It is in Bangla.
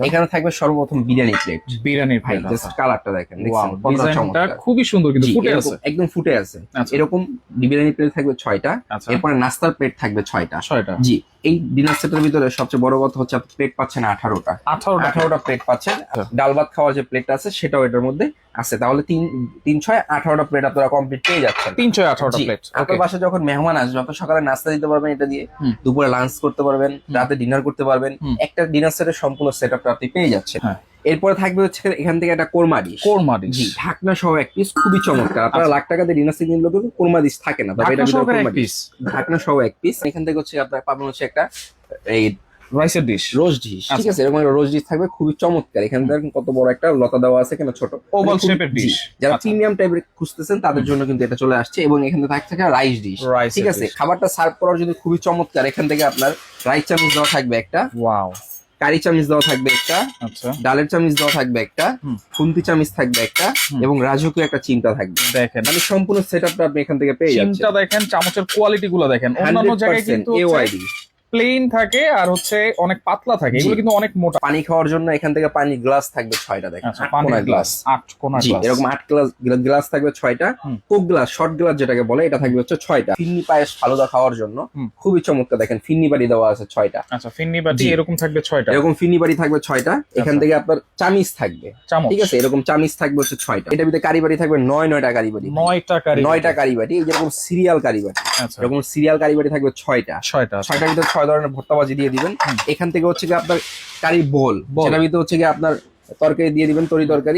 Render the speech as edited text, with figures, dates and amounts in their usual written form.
এখানে থাকবে সর্বপ্রথম বিরিয়ানি প্লেট। বিরিয়ানির ভাই প্লেট। জাস্ট কালারটা দেখেন, ওয়াও, দেখছেন কতটা ডিজাইনটা চমৎকার। খুবই সুন্দর কিন্তু জি, ফুটে এরকম আছে। একদম ফুটে আছে। আচ্ছা। এরকম বিরিয়ানি প্লেট থাকবে 6টা। আচ্ছা। এরপরে নাস্তার প্লেট থাকবে 6টা। 6টা। জি, এই ডিনার সেটের ভিতরে সবচেয়ে বড় কথা হচ্ছে আপনি প্লেট পাচ্ছেন 18টা। 18টা প্লেট পাচ্ছেন। ডাল ভাত খাওয়ার যে প্লেটটা আছে সেটাও এটার মধ্যে আছে। তাহলে 3-6-18টা প্লেট আপনারা কমপ্লিট পেয়ে যাচ্ছেন। 318টা জি, প্লেট। আপনার বাসায় যখন মেহমান আসবে যত সকালে নাস্তা দিতে পারবেন এটা দিয়ে, দুপুরে লাঞ্চ করতে পারবেন, রাতে ডিনার করতে পারবেন। একটা ডিনার সেটের সম্পূর্ণ সেটআপটা আপনি পেয়ে যাচ্ছেন। হ্যাঁ। এরপরে থাকবে হচ্ছে এখান থেকে একটা কোরমা ডিশ। কোরমা ডিশ। জি, ঢাকনা সহ এক পিস, খুবই চমৎকার। আপনারা লাখ টাকা দিয়ে ডিনার সেট কিনলে কিন্তু কোরমা ডিশ থাকে না, তবে এটা ঢাকনা ভিতরে সহকারে কোরমা এক ডিশ, ঢাকনা সহ এক পিস। এখান থেকে হচ্ছে আপনারা পাবেন হচ্ছে একটা এই রাইসের ডিশ। রোজ ডিশ, ঠিক আচ্ছা। আছে? এরকম একটা রোজ ডিশ থাকবে, খুবই চমৎকার। এখানে দেখেন কত বড় একটা লতা দেওয়া আছে, কেন ছোট ওভাল মানে খুবই- শেপের ডিশ। জি, যারা আচ্ছা। প্রিমিয়াম টাইপের খুঁজতেছেন তাদের জন্য কিন্তু এটা চলে আসছে। এবং এখানে থাকছে একটা রাইস ডিশ, Rice ঠিক এর আছে? dish। খাবারটা সার্ভ করার জন্য খুবই চমৎকার। এখান থেকে আপনার রাইস চামচ দেওয়া থাকবে একটা, ওয়াও। কারি চামচ দেওয়া থাকবে একটা, আচ্ছা। ডালের চামচ দেওয়া থাকবে একটা, খুন্তি চামচ থাকবে একটা, এবং রাজকীয় একটা চিমটা থাকবে। দেখেন মানে সম্পূর্ণ সেটআপটা আপনি এখান থেকে পেয়ে যাচ্ছেন। চিমটা দেখেন, চামচের কোয়ালিটি গুলো দেখেন। অন্যান্য জায়গায় 100% কিন্তু AYD। প্লেন থাকে আর হচ্ছে অনেক পাতলা থাকে, এগুলো কিন্তু অনেক মোটা। পানি খাওয়ার জন্য এখান থেকে পানি গ্লাস থাকবে 6টা, দেখেন আচ্ছা, 8 পানির কোণা গ্লাস, গ্লাস। 8 কোণা জি, গ্লাস। এরকম 8 গ্লাস থাকবে 6টা। কোক গ্লাস, শর্ট গ্লাস যেটাকে বলে, এটা থাকবে হচ্ছে 6টা। ফিন্নি পায়েস ফালুদা খাওয়ার জন্য খুবই চমৎকার। দেখেন ফিন্নি বাড়ি দেওয়া আছে 6টা। আচ্ছা, ফিন্নি বাটি জি। এরকম থাকবে 6টা। এরকম ফিন্নি বাড়ি থাকবে 6টা। এখান থেকে আপনার চামিচ থাকবে, চামচ। ঠিক আছে? এরকম চামিচ থাকবে হচ্ছে 6টা। এটা ভিতরে কারি বাড়ি থাকবে 9টা কারি বাড়ি, 9টা কারি। 9টা কারি বাড়ি। এই যেরকম সিরিয়াল কারি বাড়ি, আচ্ছা। এরকম সিরিয়াল কারি বাড়ি থাকবে 6টা। 6টা। 6টার ভিতরে 6 ধরনের ভর্তাবাজি দিয়ে দিবেন। এখান থেকে হচ্ছে কি আপনার কারি বোল, যেটার ভিতরে হচ্ছে কি আপনার তরকারি দিয়ে দিবেন, তরি তরকারি।